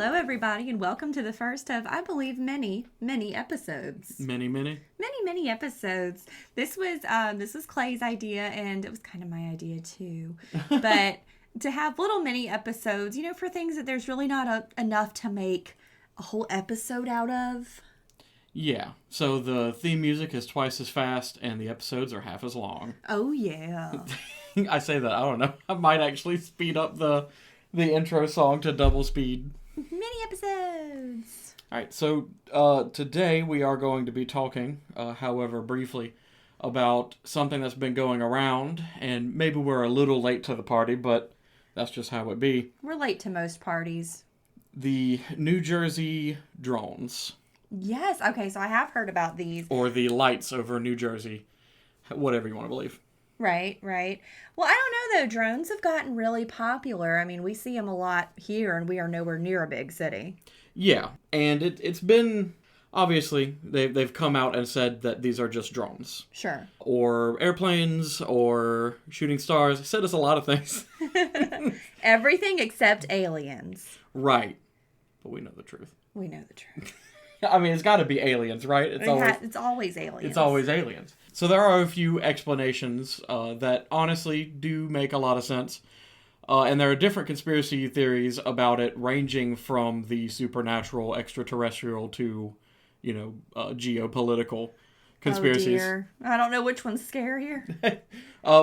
Hello, everybody, and welcome to the first of, I believe, many episodes. Many episodes. This was Clay's idea, and it was kind of my idea too. But to have little mini episodes, for things that there's really not enough to make a whole episode out of. Yeah. So the theme music is twice as fast, and the episodes are half as long. Oh yeah. I say that, I don't know. I might actually speed up the intro song to double speed. Mini episodes. All right, so today we are going to be talking, however briefly, about something that's been going around, and maybe we're a little late to the party, but that's just how it be. We're late to most parties. The New Jersey drones. Yes, okay, so I have heard about these. Or the lights over New Jersey, whatever you want to believe. Right. Well, I don't know, though. Drones have gotten really popular. I mean, we see them a lot here, and we are nowhere near a big city. Yeah, and it's been, obviously, they've come out and said that these are just drones. Sure. Or airplanes, or shooting stars. They said us a lot of things. Everything except aliens. Right. But we know the truth. We know the truth. I mean, it's got to be aliens, right? It's always aliens. It's always aliens. So there are a few explanations that honestly do make a lot of sense. And there are different conspiracy theories about it, ranging from the supernatural, extraterrestrial to, geopolitical conspiracies. Oh dear. I don't know which one's scarier.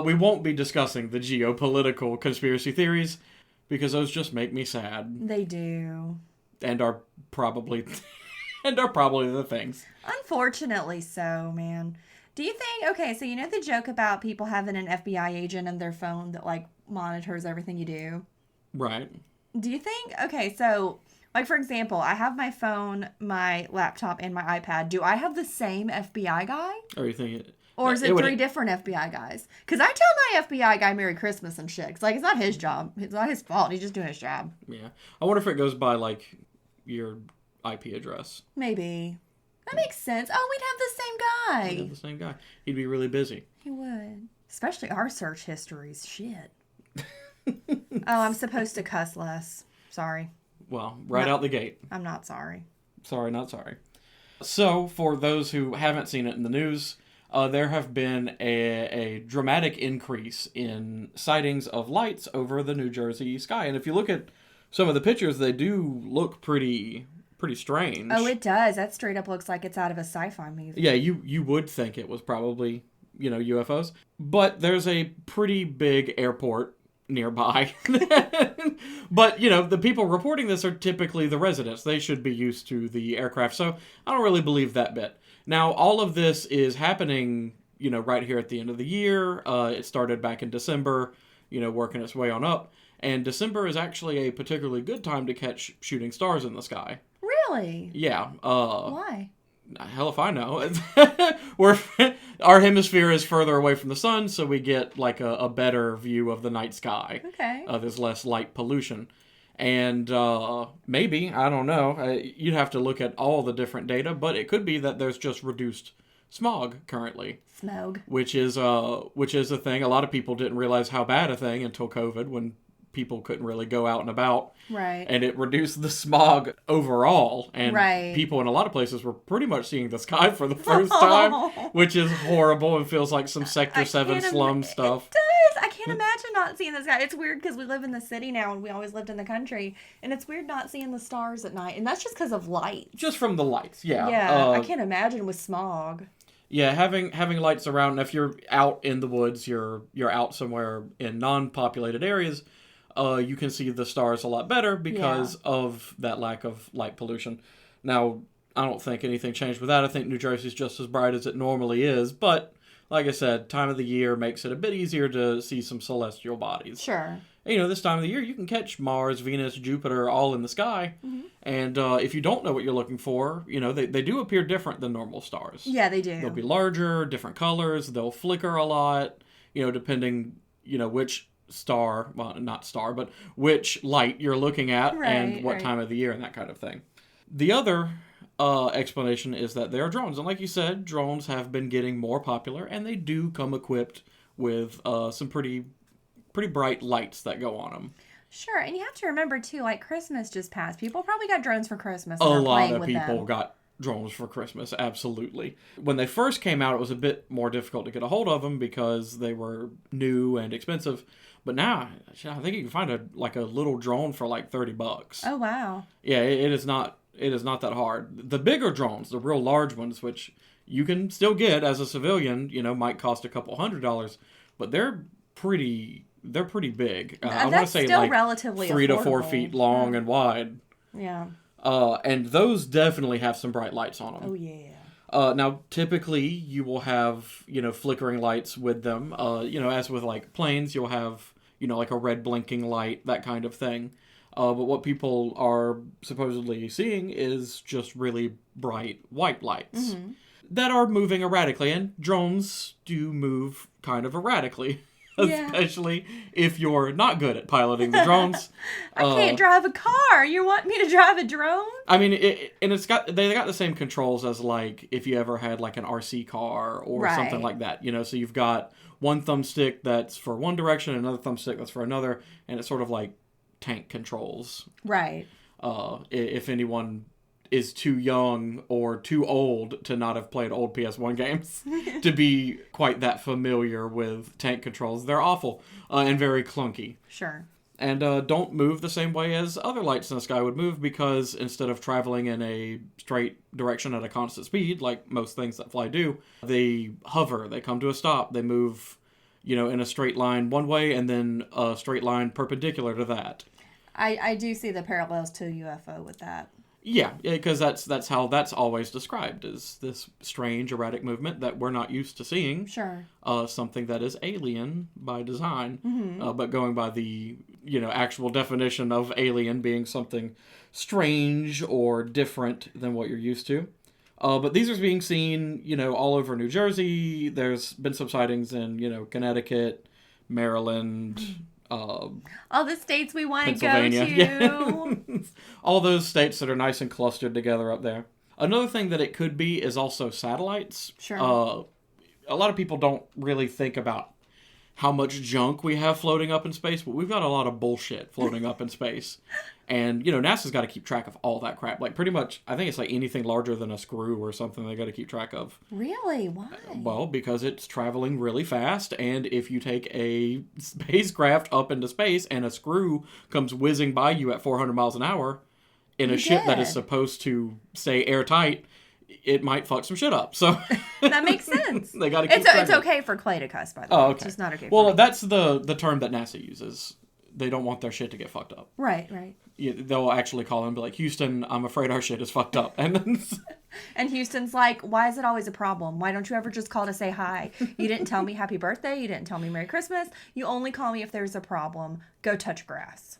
We won't be discussing the geopolitical conspiracy theories because those just make me sad. They do. And are probably... And are probably the things. Unfortunately so, man. Do you think, okay, so you know the joke about people having an FBI agent in their phone that, monitors everything you do? Right. Do you think, okay, so, for example, I have my phone, my laptop, and my iPad. Do I have the same FBI guy? Or you think Or is it three different FBI guys? Because I tell my FBI guy Merry Christmas and shit. Because, it's not his job. It's not his fault. He's just doing his job. Yeah. I wonder if it goes by, your IP address. Maybe. That makes sense. Oh, we'd have the same guy. We'd have the same guy. He'd be really busy. He would. Especially our search histories. Shit. Oh, I'm supposed to cuss less. Sorry. Well, out the gate. I'm not sorry. Sorry, not sorry. So, for those who haven't seen it in the news, there have been a dramatic increase in sightings of lights over the New Jersey sky. And if you look at some of the pictures, they do look pretty strange. Oh, it does. That straight up looks like it's out of a sci-fi movie. Yeah, you would think it was probably, UFOs. But there's a pretty big airport nearby. But, the people reporting this are typically the residents. They should be used to the aircraft. So I don't really believe that bit. Now, all of this is happening, right here at the end of the year. It started back in December, working its way on up. And December is actually a particularly good time to catch shooting stars in the sky. Really? Yeah. Why? Hell if I know. Our hemisphere is further away from the sun, so we get a better view of the night sky. Okay. There's less light pollution. And maybe, I don't know, you'd have to look at all the different data, but it could be that there's just reduced smog currently. Smog. Which is a thing. A lot of people didn't realize how bad a thing until COVID, when people couldn't really go out and about. Right. And it reduced the smog overall. And right. People in a lot of places were pretty much seeing the sky for the first time, which is horrible and feels like some Sector 7 slum stuff. It does. I can't imagine not seeing the sky. It's weird because we live in the city now and we always lived in the country. And it's weird not seeing the stars at night. And that's just because of lights. Just from the lights, yeah. Yeah, I can't imagine with smog. Yeah, having lights around. If you're out in the woods, you're out somewhere in non-populated areas, you can see the stars a lot better because of that lack of light pollution. Now, I don't think anything changed with that. I think New Jersey's just as bright as it normally is. But, like I said, time of the year makes it a bit easier to see some celestial bodies. Sure. This time of the year, you can catch Mars, Venus, Jupiter all in the sky. Mm-hmm. And if you don't know what you're looking for, they do appear different than normal stars. Yeah, they do. They'll be larger, different colors. They'll flicker a lot, depending, which star, well, not star, but which light you're looking at and what time of the year and that kind of thing. The other explanation is that they are drones. And like you said, drones have been getting more popular, and they do come equipped with some pretty bright lights that go on them. Sure, and you have to remember, too, like, Christmas just passed. People probably got drones for Christmas. A lot of people got drones for Christmas, absolutely. When they first came out, it was a bit more difficult to get a hold of them because they were new and expensive. But now, I think you can find a little drone for like $30. Oh, wow. Yeah, it is not that hard. The bigger drones, the real large ones, which you can still get as a civilian, might cost a couple $100s, but they're pretty big. I want to say still like relatively 3 to 4 affordable. feet long and wide. Yeah. And those definitely have some bright lights on them. Oh, yeah. Now, typically, you will have, flickering lights with them. As with, like, planes, you'll have, like a red blinking light, that kind of thing. But what people are supposedly seeing is just really bright white lights that are moving erratically. And drones do move kind of erratically. Especially if you're not good at piloting the drones. I can't drive a car. You want me to drive a drone? I mean, they got the same controls as like if you ever had like an RC car or something like that. So you've got one thumbstick that's for one direction, another thumbstick that's for another, and it's sort of like tank controls. Right. If anyone is too young or too old to not have played old PS1 games to be quite that familiar with tank controls. They're awful and very clunky. Sure. And don't move the same way as other lights in the sky would move because instead of traveling in a straight direction at a constant speed, like most things that fly do, they hover, they come to a stop, they move, in a straight line one way and then a straight line perpendicular to that. I do see the parallels to a UFO with that. Yeah, because that's how that's always described, is this strange, erratic movement that we're not used to seeing. Sure. Something that is alien by design, Mm-hmm. but going by the, actual definition of alien being something strange or different than what you're used to. But these are being seen, all over New Jersey. There's been some sightings in, Connecticut, Maryland, all the states we want to go Pennsylvania. to. Yeah. All those states that are nice and clustered together up there. Another thing that it could be is also satellites. Sure. A lot of people don't really think about how much junk we have floating up in space, but we've got a lot of bullshit floating up in space. And, NASA's got to keep track of all that crap. Like, pretty much, I think it's like anything larger than a screw or something they got to keep track of. Really? Why? Well, because it's traveling really fast, and if you take a spacecraft up into space and a screw comes whizzing by you at 400 miles an hour in a ship that is supposed to stay airtight, it might fuck some shit up. So that makes sense. They got to keep It's okay for clay to cuss, by the way. Oh, okay. It's just not okay for me. That's the term that NASA uses. They don't want their shit to get fucked up. Right. They'll actually call and be like, Houston, I'm afraid our shit is fucked up. And then and Houston's like, why is it always a problem? Why don't you ever just call to say hi? You didn't tell me happy birthday. You didn't tell me Merry Christmas. You only call me if there's a problem. Go touch grass.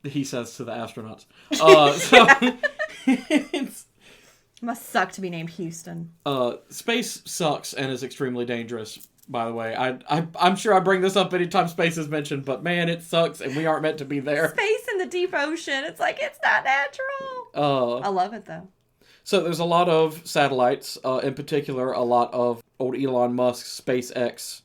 He says to the astronauts. So it's... Must suck to be named Houston. Space sucks and is extremely dangerous, by the way. I'm sure I bring this up anytime space is mentioned, but man, it sucks and we aren't meant to be there. Space in the deep ocean. It's like, it's not natural. I love it, though. So there's a lot of satellites, in particular, a lot of old Elon Musk's SpaceX,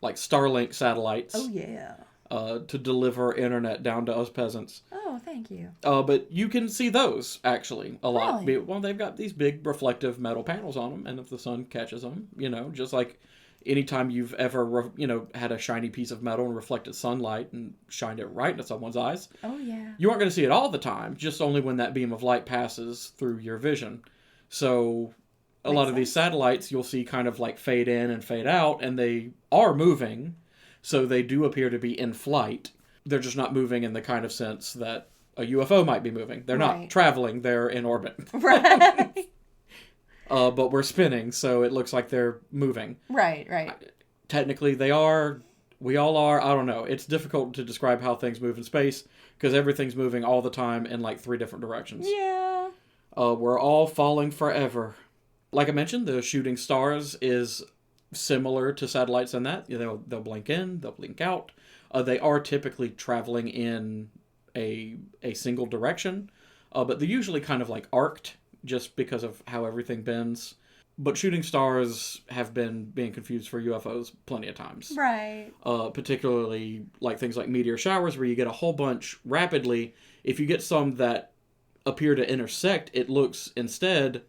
like Starlink satellites. Oh, yeah. To deliver internet down to us peasants. Oh, thank you. But you can see those, actually, a lot. Really? Well, they've got these big reflective metal panels on them, and if the sun catches them, just like anytime you've ever, had a shiny piece of metal and reflected sunlight and shined it right into someone's eyes. Oh, yeah. You aren't going to see it all the time, just only when that beam of light passes through your vision. So a lot of these satellites you'll see kind of like fade in and fade out, and they are moving. So they do appear to be in flight. They're just not moving in the kind of sense that a UFO might be moving. They're not traveling, they're in orbit. Right. But we're spinning, so it looks like they're moving. Right. Technically, they are. We all are. I don't know. It's difficult to describe how things move in space, because everything's moving all the time in like 3 different directions. Yeah. We're all falling forever. Like I mentioned, the shooting stars is similar to satellites in that they'll blink in, they'll blink out. They are typically traveling in a single direction, but they're usually kind of like arced just because of how everything bends. But shooting stars have been being confused for UFOs plenty of times. Right. Particularly like things like meteor showers where you get a whole bunch rapidly. If you get some that appear to intersect, it looks instead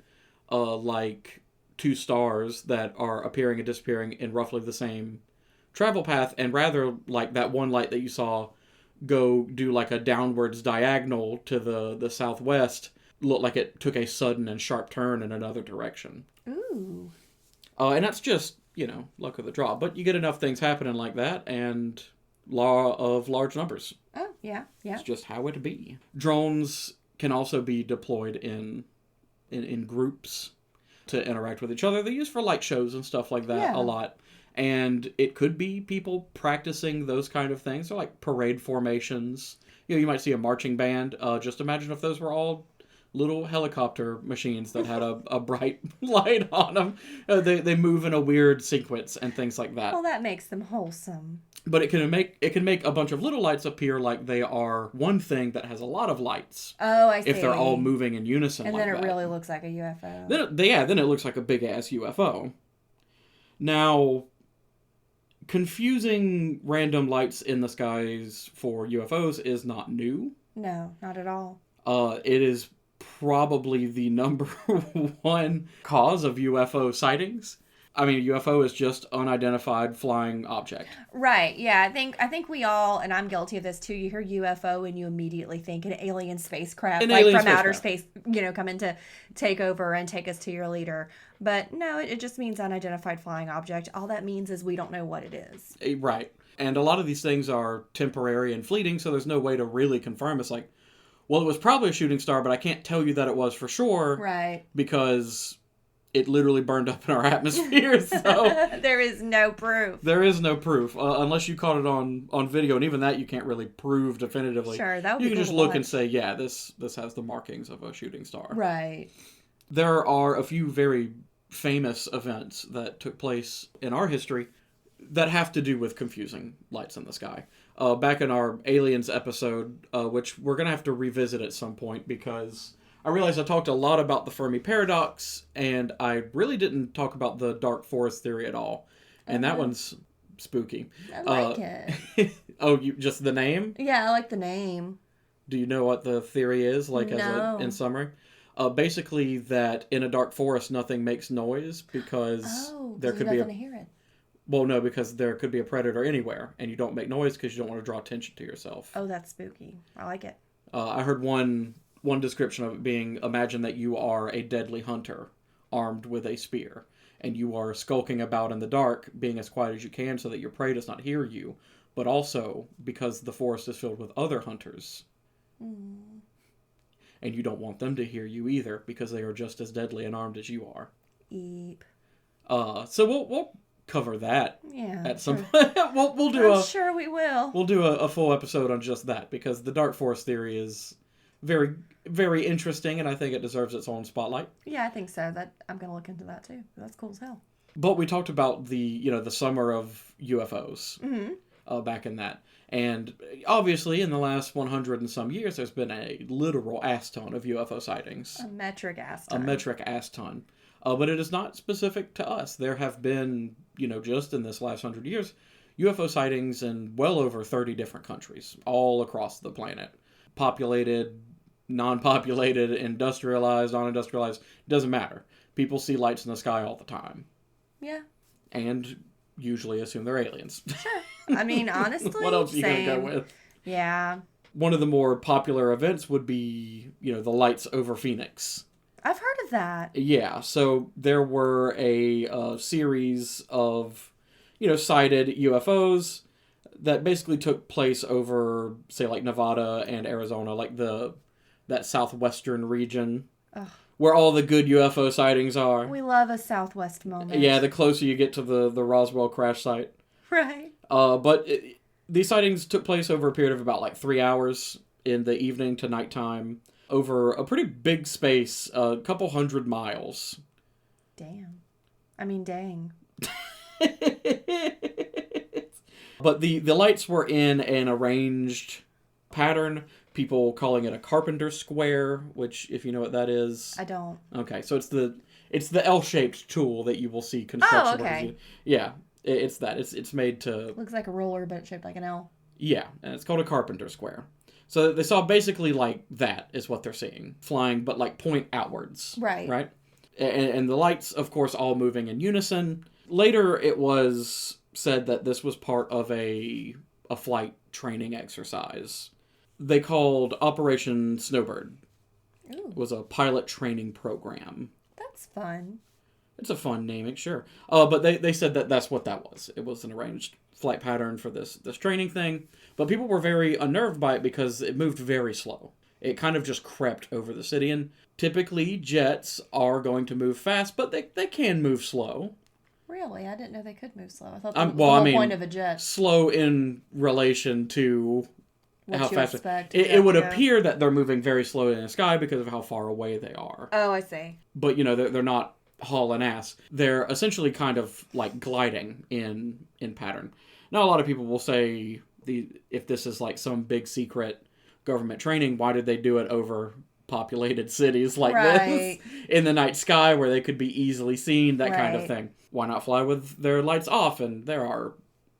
like two stars that are appearing and disappearing in roughly the same travel path, and rather like that one light that you saw go do like a downwards diagonal to the southwest, looked like it took a sudden and sharp turn in another direction. Ooh. And that's just, luck of the draw. But you get enough things happening like that, and law of large numbers. Oh, yeah. It's just how it be. Drones can also be deployed in groups to interact with each other. They're used for light shows and stuff like that a lot. And it could be people practicing those kind of things. They're like parade formations. You might see a marching band. Just imagine if those were all little helicopter machines that had a bright light on them. They move in a weird sequence and things like that. Well, that makes them wholesome. But it can make a bunch of little lights appear like they are one thing that has a lot of lights. Oh, I see. If they're all moving in unison and like then that. it really looks like a UFO. Then it looks like a big-ass UFO. Now, confusing random lights in the skies for UFOs is not new. No, not at all. It is probably the number one cause of UFO sightings. I mean, a UFO is just unidentified flying object. Right, yeah. I think we all, and I'm guilty of this too, you hear UFO and you immediately think an alien spacecraft, from outer space, coming to take over and take us to your leader. But no, it just means unidentified flying object. All that means is we don't know what it is. Right. And a lot of these things are temporary and fleeting, so there's no way to really confirm. It's like, well, it was probably a shooting star, but I can't tell you that it was for sure. Right. Because it literally burned up in our atmosphere, so... There is no proof. There is no proof, unless you caught it on video, and even that you can't really prove definitively. Sure, that would You be can just look and say, yeah, this has the markings of a shooting star. Right. There are a few very famous events that took place in our history that have to do with confusing lights in the sky. Back in our Aliens episode, which we're going to have to revisit at some point, because I realized I talked a lot about the Fermi paradox, and I really didn't talk about the dark forest theory at all. And that one's spooky. I like it. Oh, just the name? Yeah, I like the name. Do you know what the theory is, No. in summary? Basically that in a dark forest nothing makes noise because there could be nothing to hear it. Well, no, because there could be a predator anywhere, and you don't make noise because you don't want to draw attention to yourself. Oh, that's spooky. I like it. I heard one description of it being, imagine that you are a deadly hunter armed with a spear, and you are skulking about in the dark, being as quiet as you can so that your prey does not hear you, but also because the forest is filled with other hunters. And you don't want them to hear you either, because they are just as deadly and armed as you are. Eep. So we'll cover that at some point. we'll do I'm sure we will. We'll do a full episode on just that, because the dark forest theory is very, very interesting, and I think it deserves its own spotlight. Yeah, I think so. I'm going to look into that too. That's cool as hell. But we talked about the summer of UFOs back in that. And obviously, in the last 100 and some years, there's been a literal ass ton of UFO sightings. A metric ass ton. A metric ass ton. But it is not specific to us. There have been, just in this last 100 years, UFO sightings in well over 30 different countries, all across the planet. Populated, non-populated, industrialized, non-industrialized, doesn't matter. People see lights in the sky all the time. Yeah. And usually assume they're aliens. Sure. I mean, honestly, what else are you going to go with? Yeah. One of the more popular events would be, the lights over Phoenix. I've heard of that. Yeah, so there were a series of, sighted UFOs that basically took place over, say, like Nevada and Arizona, like that southwestern region. Ugh. Where all the good UFO sightings are. We love a Southwest moment. Yeah, the closer you get to the Roswell crash site. Right. But these sightings took place over a period of about 3 hours in the evening to nighttime over a pretty big space, a couple 100 miles. Damn. I mean, dang. But the lights were in an arranged pattern. People calling it a carpenter square, which, if you know what that is... I don't. Okay, so it's the It's the L-shaped tool that you will see construction workers use. Yeah, it's that. It's made to... Looks like a roller, but shaped like an L. Yeah, and it's called a carpenter square. So they saw basically like that is what they're seeing. Flying, but like point outwards. Right. Right? And the lights, of course, all moving in unison. Later, it was said that this was part of a flight training exercise. They called Operation Snowbird. Ooh. It was a pilot training program. That's fun. It's a fun naming, sure. But they said that that's what that was. It was an arranged flight pattern for this training thing. But people were very unnerved by it because it moved very slow. It kind of just crept over the city. And typically, jets are going to move fast, but they can move slow. Really? I didn't know they could move slow. I thought that was the whole point of a jet. Slow in relation to what how you fast expect it would appear that they're moving very slowly in the sky because of how far away they are. Oh, I see. But, they're not hauling ass. They're essentially kind of like gliding in pattern. Now, a lot of people will say, if this is like some big secret government training, why did they do it over populated cities like this in the night sky where they could be easily seen, that kind of thing? Why not fly with their lights off? And there are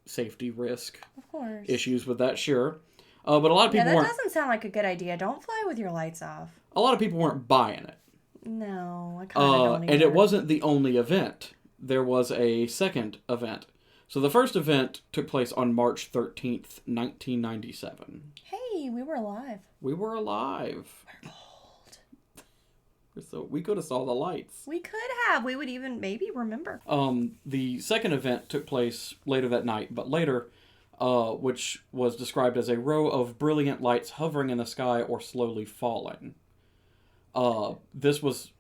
safety risk issues with that, sure. But a lot of people that doesn't sound like a good idea. Don't fly with your lights off. A lot of people weren't buying it. No, I kind of don't either. And it wasn't the only event. There was a second event. So the first event took place on March 13th, 1997. Hey, we were alive. We were alive. We're old. So we could have saw the lights. We could have. We would even maybe remember. The second event took place later that night, but later, which was described as a row of brilliant lights hovering in the sky or slowly falling. This was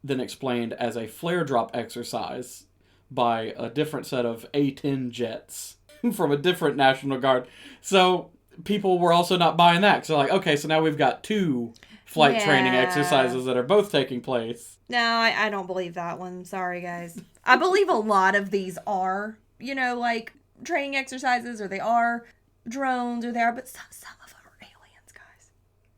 then explained as a flare drop exercise by a different set of A-10 jets from a different National Guard. So people were also not buying that. So okay, so now we've got two flight training exercises that are both taking place. No, I don't believe that one. Sorry, guys. I believe a lot of these are, like training exercises, or they are drones, or they are, but some of them are aliens, guys.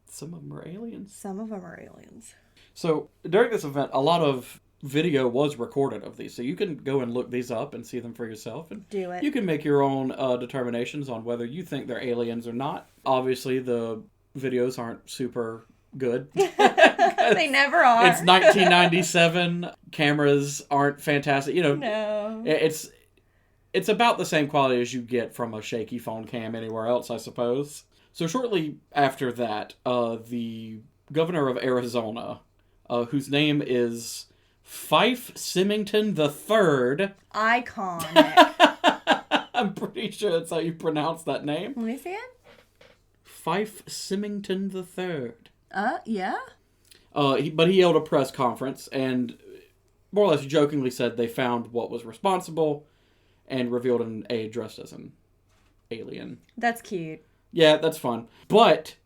Some of them are aliens? Some of them are aliens. So during this event, a lot of video was recorded of these. So you can go and look these up and see them for yourself. And do it. You can make your own determinations on whether you think they're aliens or not. Obviously, the videos aren't super good. They never are. It's 1997. Cameras aren't fantastic. No. It's about the same quality as you get from a shaky phone cam anywhere else, I suppose. So shortly after that, the governor of Arizona, whose name is Fife Symington III. Iconic. I'm pretty sure that's how you pronounce that name. Let me see it. Fife Symington III. Yeah? But he held a press conference and more or less jokingly said they found what was responsible and revealed an A dressed as an alien. That's cute. Yeah, that's fun. But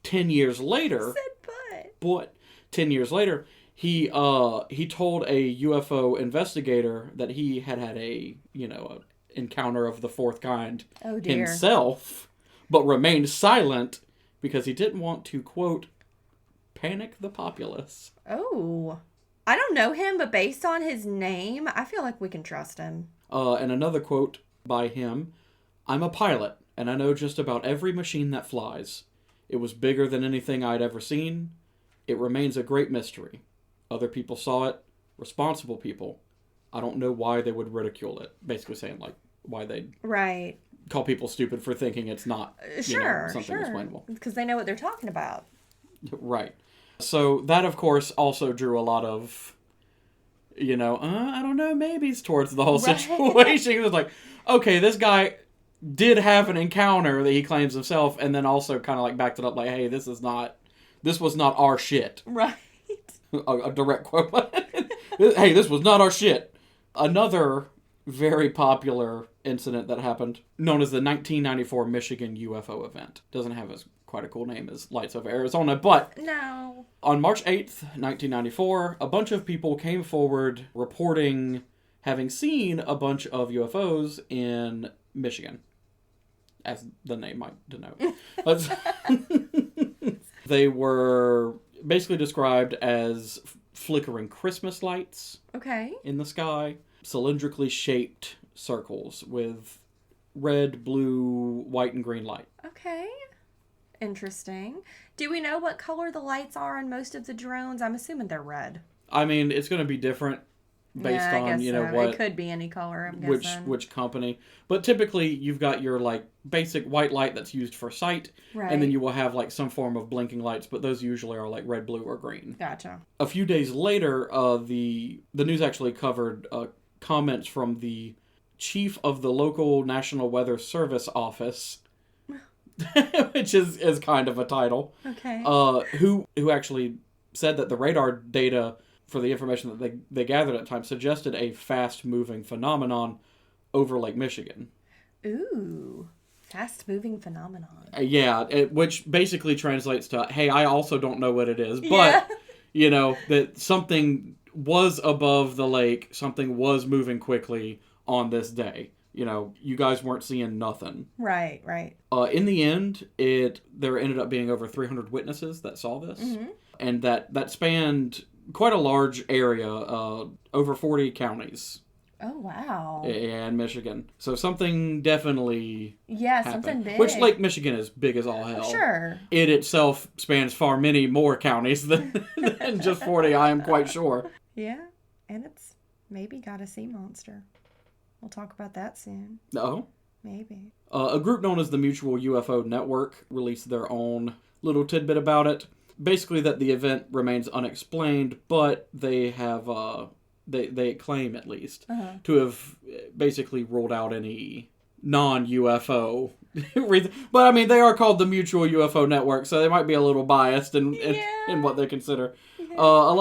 10 years later... said but 10 years later, he told a UFO investigator that he had a encounter of the fourth kind himself, but remained silent because he didn't want to, quote, panic the populace. Oh. I don't know him, but based on his name, I feel like we can trust him. And another quote by him, "I'm a pilot, and I know just about every machine that flies. It was bigger than anything I'd ever seen. It remains a great mystery. Other people saw it, responsible people. I don't know why they would ridicule it." Basically saying, why they'd call people stupid for thinking it's not something explainable. Because they know what they're talking about. Right. So that, of course, also drew a lot of, I don't know, maybes towards the whole situation. It was like, okay, this guy did have an encounter that he claims himself, and then also kind of backed it up hey, this was not our shit. Right. A direct quote. Hey, this was not our shit. Another very popular incident that happened, known as the 1994 Michigan UFO event. Doesn't have quite a cool name as Lights Over Arizona, but no. On March 8th, 1994, a bunch of people came forward reporting having seen a bunch of UFOs in Michigan, as the name might denote. They were basically described as flickering Christmas lights. Okay. In the sky. Cylindrically shaped circles with red, blue, white, and green light. Okay. Interesting. Do we know what color the lights are on most of the drones? I'm assuming they're red. I mean, it's going to be different based on, you know, so. what... It could be any color, I'm guessing. Which company. But typically, you've got your, like, basic white light that's used for sight. Right. And then you will have, like, some form of blinking lights, but those usually are, like, red, blue, or green. Gotcha. A few days later, the news actually covered comments from the chief of the local National Weather Service office, which is kind of a title. Okay. Who actually said that the radar data for the information that they gathered at the time suggested a fast-moving phenomenon over Lake Michigan. Ooh, fast-moving phenomenon. Which basically translates to, hey, I also don't know what it is, but, you know, that something was above the lake, something was moving quickly on this day. You know, you guys weren't seeing nothing. Right, right. In the end, there ended up being over 300 witnesses that saw this. Mm-hmm. And that spanned quite a large area, over 40 counties. Oh, wow. In Michigan. So something definitely happened. Something big. Which Lake Michigan is big as all hell. Sure. It itself spans far many more counties than just 40, I am quite sure. Yeah, and it's maybe got a sea monster. We'll talk about that soon. No. Maybe. A group known as the Mutual UFO Network released their own little tidbit about it. Basically that the event remains unexplained, but they have, they claim at least, to have basically ruled out any non-UFO reason. But I mean, they are called the Mutual UFO Network, so they might be a little biased in what they consider. Yeah. A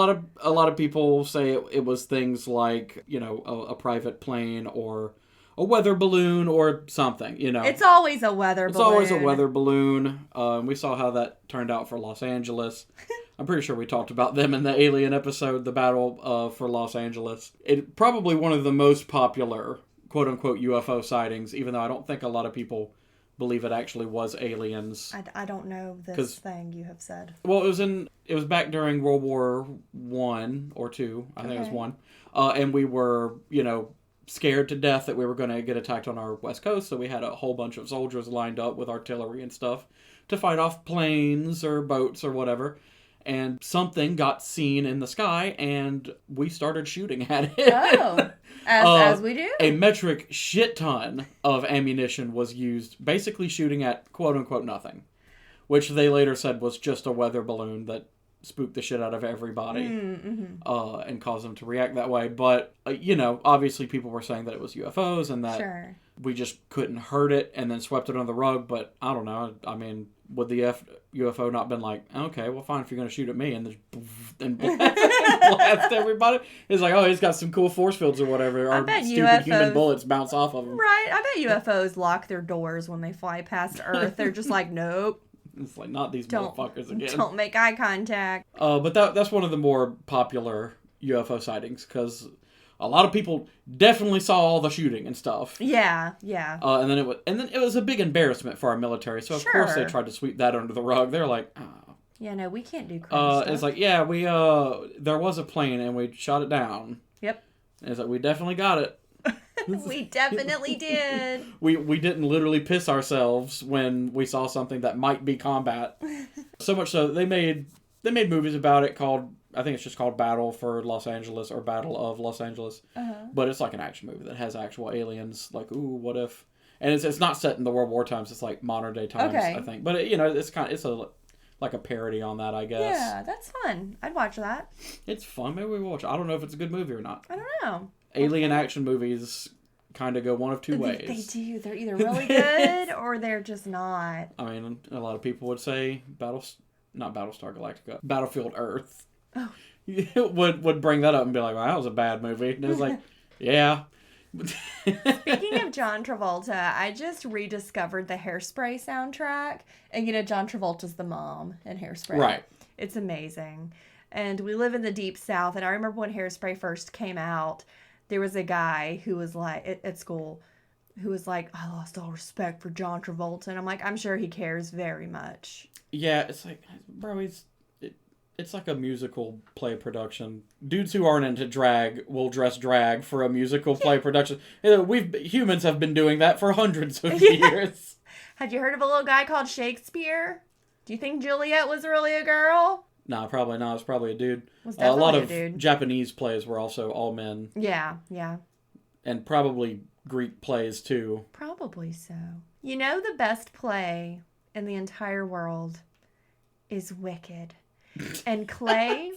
lot of people say it was things like, you know, a private plane or a weather balloon or something, you know. It's always a weather balloon. It's always a weather balloon. We saw how that turned out for Los Angeles. I'm pretty sure we talked about them in the Alien episode, the battle for Los Angeles. It probably one of the most popular quote-unquote UFO sightings, even though I don't think a lot of people believe it actually was aliens. I don't know this thing you have said. Well, it was back during World War I or II. I think it was one. And we were, you know, scared to death that we were going to get attacked on our west coast, so we had a whole bunch of soldiers lined up with artillery and stuff to fight off planes or boats or whatever. And something got seen in the sky, and we started shooting at it. Oh, as we do. A metric shit ton of ammunition was used, basically shooting at quote-unquote nothing, which they later said was just a weather balloon that spooked the shit out of everybody and caused them to react that way. But, you know, obviously people were saying that it was UFOs and that we just couldn't hurt it and then swept it under the rug. But I don't know. I mean, would the UFO not been like, okay, well, fine, if you're going to shoot at me and then blast everybody? It's like, oh, he's got some cool force fields or whatever. Or stupid human bullets bounce off of him. Right. I bet UFOs lock their doors when they fly past Earth. They're just like, nope. It's like, not these motherfuckers again. Don't make eye contact. But that's one of the more popular UFO sightings, because a lot of people definitely saw all the shooting and stuff. Yeah. And then it was a big embarrassment for our military, so of course they tried to sweep that under the rug. They're like, oh. Yeah, no, we can't do crazy stuff. It's like, we there was a plane and we shot it down. Yep. And it's like, we definitely got it. We definitely did. We didn't literally piss ourselves when we saw something that might be combat. So much so they made movies about it called, I think it's just called Battle for Los Angeles or Battle of Los Angeles. But it's like an action movie that has actual aliens. Like, ooh, what if? And it's not set in the World War times. It's like modern day times, I think. But it's like a parody on that, I guess. Yeah, that's fun. I'd watch that. It's fun. Maybe we watch it. I don't know if it's a good movie or not. I don't know. Alien action movies kind of go one of two ways. They do. They're either really good or they're just not. I mean, a lot of people would say not Battlestar Galactica, Battlefield Earth. Oh. would bring that up and be like, well, that was a bad movie. And it was like, yeah. Speaking of John Travolta, I just rediscovered the Hairspray soundtrack. And, you know, John Travolta's the mom in Hairspray. Right. It's amazing. And we live in the Deep South. And I remember when Hairspray first came out, there was a guy who was like, at school, who was like, I lost all respect for John Travolta. And I'm like, I'm sure he cares very much. Yeah, it's like, bro, It's like a musical play production. Dudes who aren't into drag will dress drag for a musical play production. Humans have been doing that for hundreds of years. Had you heard of a little guy called Shakespeare? Do you think Juliet was really a girl? Nah, probably not. It was probably a dude. It was definitely a lot a of dude. Japanese plays were also all men. Yeah. And probably Greek plays too. Probably so. You know, the best play in the entire world is Wicked. And Clay,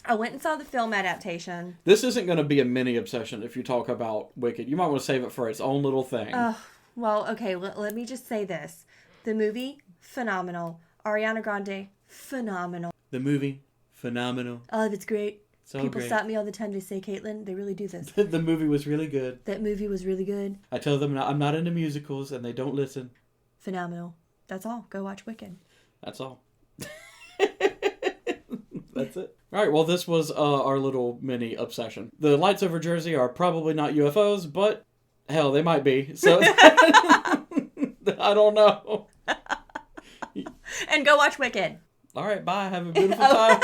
I went and saw the film adaptation. This isn't going to be a mini obsession if you talk about Wicked. You might want to save it for its own little thing. Well, okay, let me just say this. The movie, phenomenal. Ariana Grande, phenomenal. The movie, phenomenal. Oh, that's great. So People great. stop me all the time to say, Caitlin, they really do this. The movie was really good. That movie was really good. I tell them I'm not into musicals and they don't listen. Phenomenal. That's all. Go watch Wicked. That's all. That's it. All right, well, this was our little mini obsession. The lights over Jersey are probably not UFOs, but hell, they might be. So I don't know. And go watch Wicked. All right, bye. Have a beautiful time.